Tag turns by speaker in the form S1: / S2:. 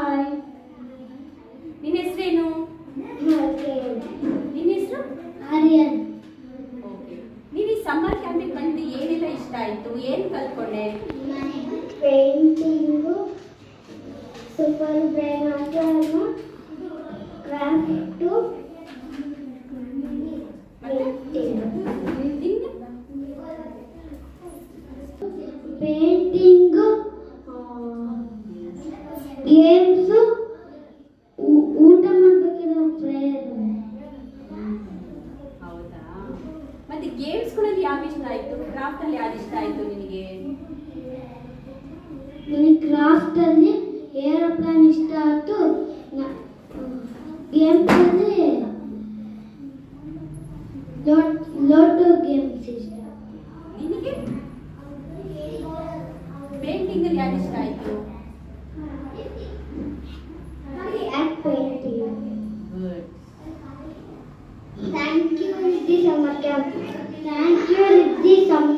S1: Hi, ನಿನ್ನ ಹೆಸರೇನು? ನಿನ್ನ ಹೆಸರು?
S2: ಆರ್ಯನ್.
S1: ಓಕೆ. ನೀನು ಈ ಸಮ್ಮರ್ ಕ್ಯಾಂಪಿಗೆ ಬಂದು ಏನೆಲ್ಲ ಇಷ್ಟ ಆಯಿತು, ಏನು ಕಲ್ತ್ಕೊಂಡೆ?
S2: Painting, super brain, craft, painting, games, ಊಟ ಮಾಡಬೇಕಿರೋ ಪ್ರೇಯರ್.
S1: ಹೌದಾ? ಮತ್ತೆ ಗೇಮ್ಸ್ಗಳಲ್ಲಿ ಯಾವ ಇಷ್ಟ ಆಯಿತು, ಕ್ರಾಫ್ಟಲ್ಲಿ ಯಾವ್ದು ಇಷ್ಟ ಆಯಿತು ನಿನಗೆ?
S2: ನನಗೆ ಕ್ರಾಫ್ಟಲ್ಲಿ ಏರೋಪ್ಲೇನ್ ಇಷ್ಟ ಆಯಿತು. ಗೇಮ್ಸಲ್ಲಿ ಲೋಟೋ ಗೇಮ್ಸ್ ಇಷ್ಟ.
S1: ನಿನಗೆ ಪೇಂಟಿಂಗಲ್ಲಿ ಯಾವ್ದು ಇಷ್ಟ ಆಯಿತು?
S2: Painting.
S1: Good.
S2: Thank you, Riddhi Summer Camp. Thank you, Riddhi Summer